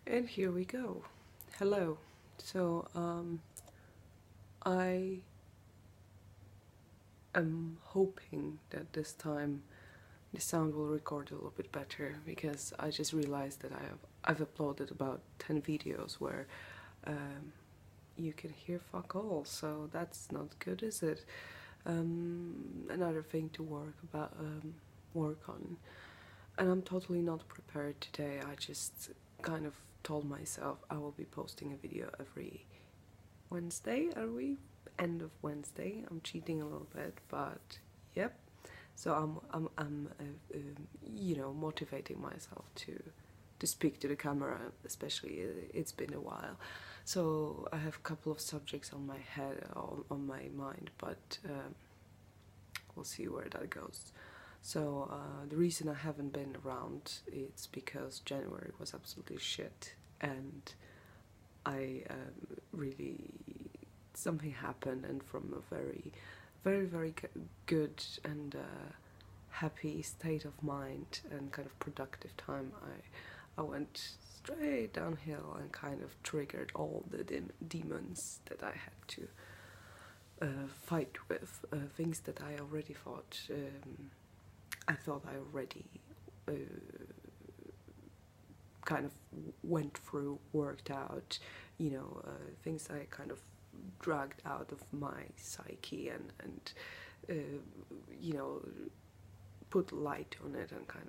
And here we go. Hello. So, I am hoping that this time the sound will record a little bit better because I just realized that I've uploaded about 10 videos where you can hear fuck all, so that's not good, is it? Another thing to work on, and I'm totally not prepared today. I just kind of told myself I will be posting a video every Wednesday. Are we end of Wednesday? I'm cheating a little bit, but yep. So I'm motivating myself to speak to the camera, especially it's been a while. So I have a couple of subjects on my head, on my mind, but we'll see where that goes. So the reason I haven't been around is because January was absolutely shit, and I really something happened, and from a very good and happy state of mind and kind of productive time, I went straight downhill and kind of triggered all the demons that I had to fight with, things that I already thought I already kind of went through, worked out, things I kind of dragged out of my psyche and put light on it and kind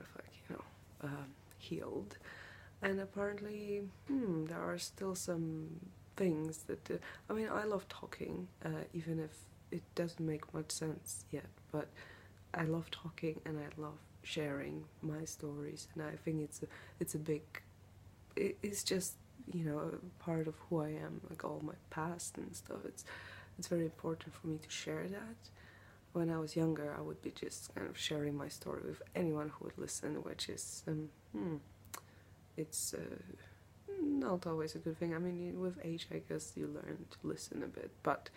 of healed. And apparently, there are still some things that I love talking, even if it doesn't make much sense yet, but I love talking and I love sharing my stories, and I think it's a big, it's just part of who I am, like all my past and stuff. It's very important for me to share that. When I was younger, I would be just kind of sharing my story with anyone who would listen, which is it's not always a good thing. I mean, with age, I guess you learn to listen a bit, but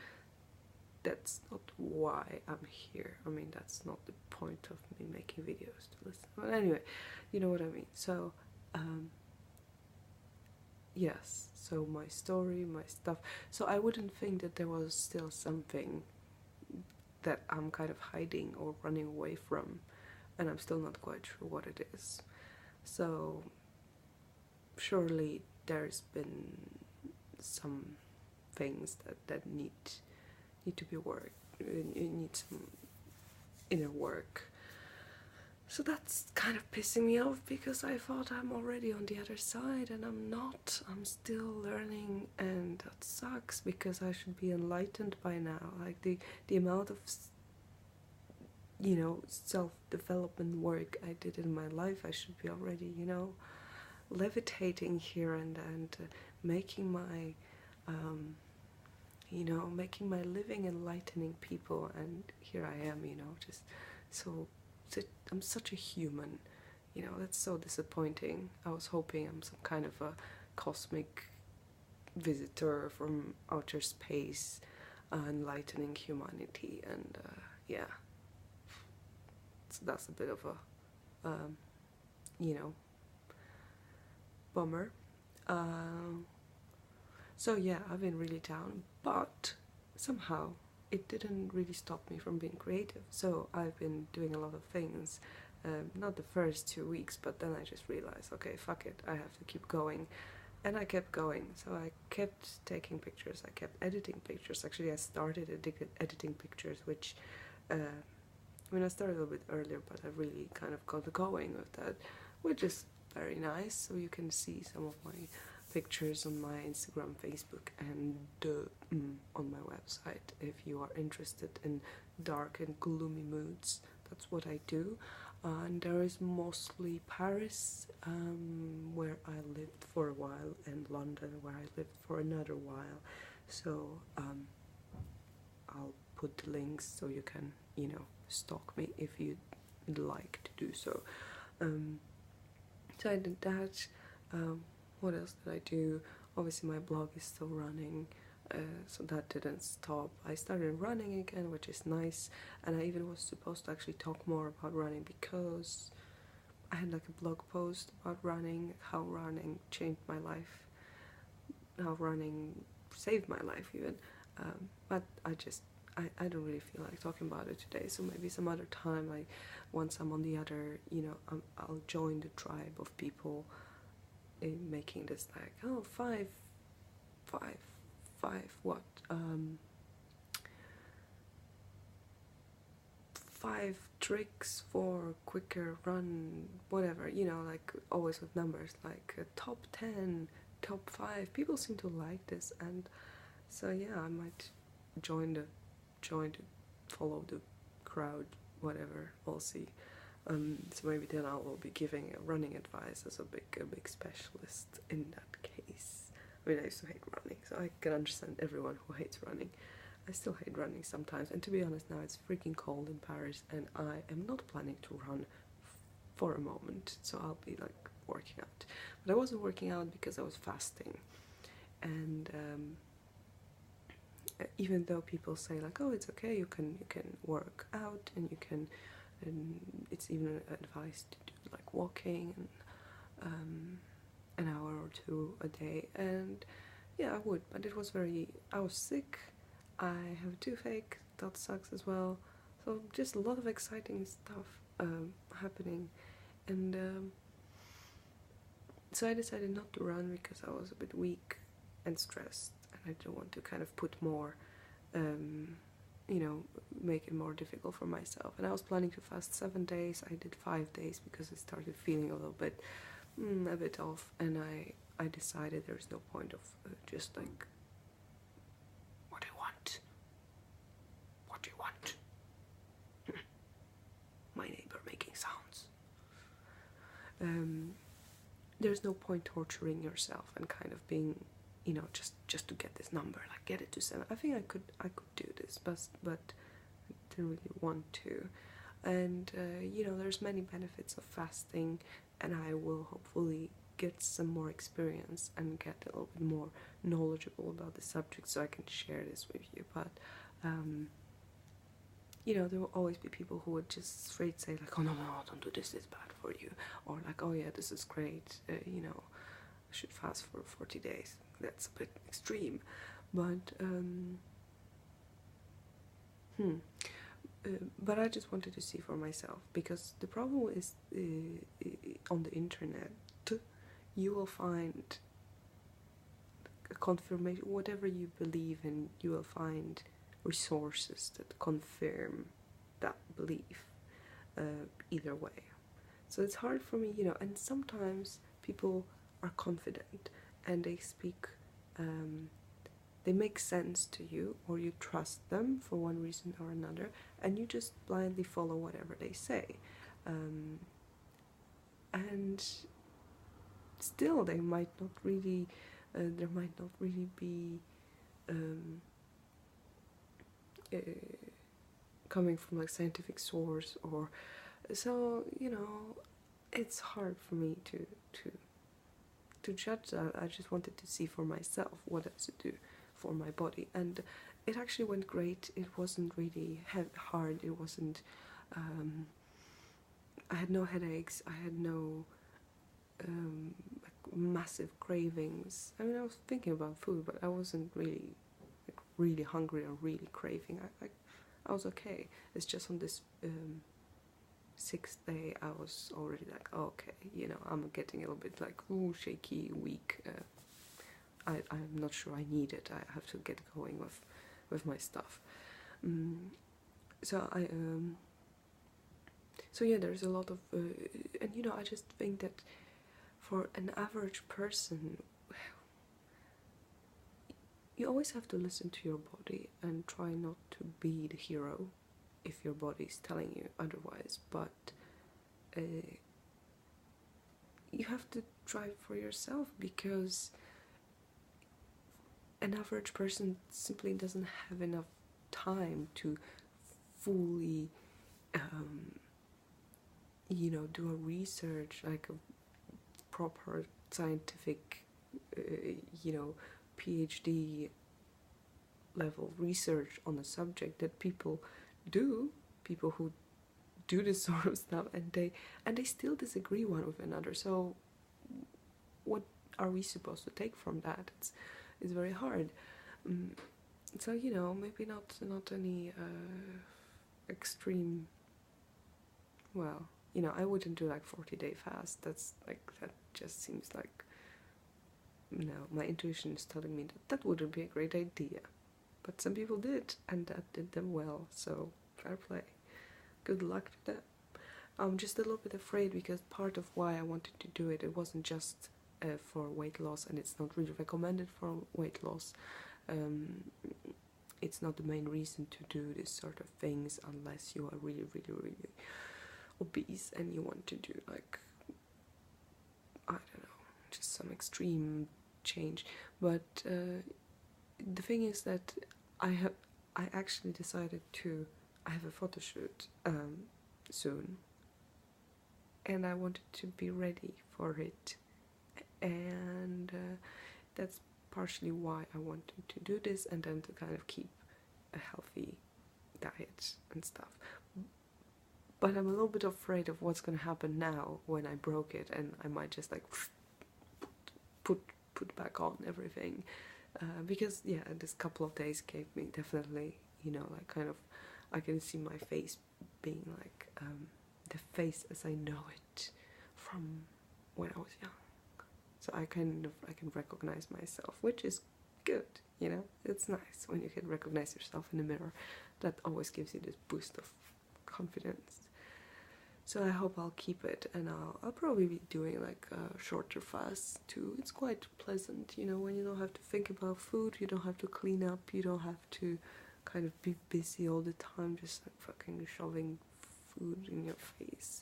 that's not why I'm here. I mean, that's not the point of me making videos, to listen. But anyway, you know what I mean. So, yes, so my story, my stuff. So I wouldn't think that there was still something that I'm kind of hiding or running away from, and I'm still not quite sure what it is. So surely there's been some things that need to be worked. You need some inner work. So that's kind of pissing me off because I thought I'm already on the other side, and I'm not. I'm still learning, and that sucks because I should be enlightened by now. Like the amount of self-development work I did in my life, I should be already levitating here and making my making my living enlightening people, and here I am, just so I'm such a human, that's so disappointing. I was hoping I'm some kind of a cosmic visitor from outer space, enlightening humanity, and yeah, so that's a bit of a bummer. So yeah, I've been really down, but somehow it didn't really stop me from being creative. So I've been doing a lot of things, not the first 2 weeks, but then I just realized, okay, fuck it, I have to keep going. And I kept going, so I kept taking pictures, I kept editing pictures. Actually, I started editing pictures, which, I started a little bit earlier, but I really kind of got going with that, which is very nice. So you can see some of my pictures on my Instagram, Facebook, and on my website if you are interested in dark and gloomy moods. That's what I do. And there is mostly Paris, where I lived for a while, and London, where I lived for another while. So I'll put the links so you can stalk me if you'd like to do so. So I did that. What else did I do? Obviously my blog is still running, so that didn't stop. I started running again, which is nice, and I even was supposed to actually talk more about running because I had like a blog post about running, how running changed my life, how running saved my life even, but I don't really feel like talking about it today, so maybe some other time, like once I'm on the other, I'll join the tribe of people in making this like, oh, what, 5 tricks for quicker run, whatever, like always with numbers, like top 10, top 5. People seem to like this, and so yeah, I might join the follow the crowd, whatever, we'll see. So maybe then I will be giving running advice as a big specialist in that case. I mean, I used to hate running, so I can understand everyone who hates running. I still hate running sometimes, and to be honest, now it's freaking cold in Paris, and I am not planning to run for a moment, so I'll be like working out. But I wasn't working out because I was fasting, and even though people say like, oh, it's okay, you can work out, and you can, and it's even advised to do like walking and an hour or two a day, and yeah, I would, but it was I was sick, I have a toothache, that sucks as well, so just a lot of exciting stuff happening, and so I decided not to run because I was a bit weak and stressed, and I don't want to kind of put more, make it more difficult for myself. And I was planning to fast 7 days. I did 5 days because I started feeling a little bit, a bit off, and I decided there's no point of just like, what do you want? What do you want? My neighbor making sounds. There's no point torturing yourself and kind of being, just to get this number, like get it to 7. I think I could do this, but I didn't really want to. And there's many benefits of fasting, and I will hopefully get some more experience and get a little bit more knowledgeable about the subject so I can share this with you. But there will always be people who would just straight say like, oh no, don't do this, it's bad for you, or like, oh yeah, this is great, I should fast for 40 days. That's a bit extreme, but but I just wanted to see for myself, because the problem is on the internet you will find a confirmation, whatever you believe in, you will find resources that confirm that belief either way. So it's hard for me, and sometimes people are confident and they speak, they make sense to you, or you trust them for one reason or another, and you just blindly follow whatever they say. And still they might not really, there might not really be coming from like scientific source, or so, it's hard for me to judge that. I just wanted to see for myself what does it do for my body, and it actually went great. It wasn't really hard, it wasn't I had no headaches, I had no like massive cravings. I mean, I was thinking about food, but I wasn't really hungry or really craving. I was okay. It's just on this 6th day I was already like, oh, okay, I'm getting a little bit like, ooh, shaky, weak. I'm not sure I need it. I have to get going with my stuff. So yeah, there's a lot of and I just think that for an average person, you always have to listen to your body and try not to be the hero if your body is telling you otherwise, but you have to try for yourself, because an average person simply doesn't have enough time to fully do a research, like a proper scientific PhD level research on a subject that people who do this sort of stuff, and they still disagree one with another. So what are we supposed to take from that? It's very hard. So you know, maybe not any extreme. Well, you know, I wouldn't do like 40-day fast. That's like, that just seems like, no, my intuition is telling me that that wouldn't be a great idea. But some people did, and that did them well, so fair play. Good luck to them. I'm just a little bit afraid because part of why I wanted to do it, it wasn't just for weight loss, and it's not really recommended for weight loss. It's not the main reason to do this sort of things unless you are really, really, really obese and you want to do like, I don't know, just some extreme change. But the thing is that I actually decided to, I have a photo shoot soon, and I wanted to be ready for it, and that's partially why I wanted to do this, and then to kind of keep a healthy diet and stuff. But I'm a little bit afraid of what's gonna happen now when I broke it, and I might just like put back on everything, because yeah, this couple of days gave me definitely, you know, like kind of, I can see my face being like the face as I know it from when I was young. So I can recognize myself, which is good, you know. It's nice when you can recognize yourself in the mirror. That always gives you this boost of confidence. So I hope I'll keep it, and I'll probably be doing like a shorter fast too. It's quite pleasant, you know, when you don't have to think about food, you don't have to clean up, you don't have to kind of be busy all the time, just like fucking shoving food in your face.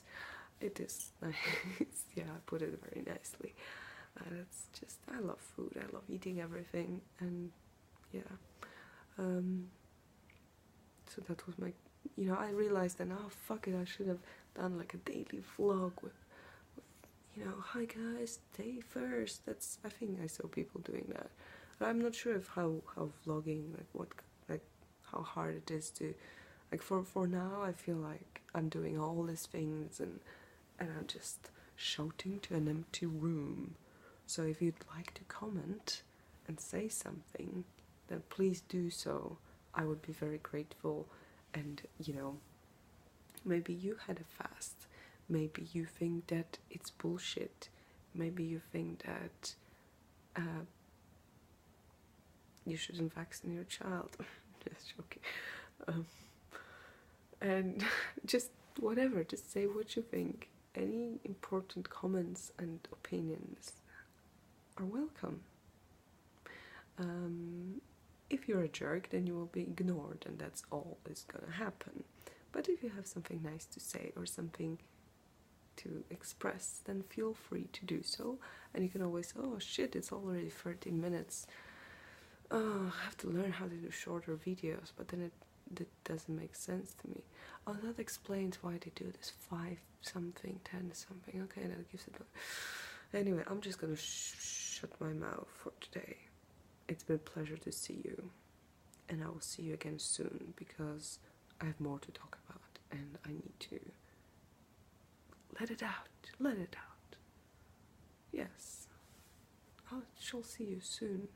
It is nice. Yeah, I put it very nicely. It's just, I love food, I love eating everything, and yeah. So that was my, you know, I realized then, oh fuck it, I should have done like a daily vlog with you know, hi guys, day first. That's, I think I saw people doing that. But I'm not sure if how vlogging, like how hard it is to, like for now I feel like I'm doing all these things and I'm just shouting to an empty room. So if you'd like to comment and say something, then please do so. I would be very grateful. And you know, maybe you had a fast, maybe you think that it's bullshit, maybe you think that you shouldn't vaccinate your child. Just joking. And just whatever, just say what you think. Any important comments and opinions are welcome. If you're a jerk, then you will be ignored, and that's all is gonna happen. But if you have something nice to say or something to express, then feel free to do so. And you can always say, oh shit, it's already 13 minutes. Oh, I have to learn how to do shorter videos, but then it doesn't make sense to me. Oh, that explains why they do this 5 something, 10 something. Okay, that gives it. Anyway, I'm just gonna shut my mouth for today. It's been a pleasure to see you, and I will see you again soon because I have more to talk about and I need to let it out. Let it out. Yes, I shall see you soon.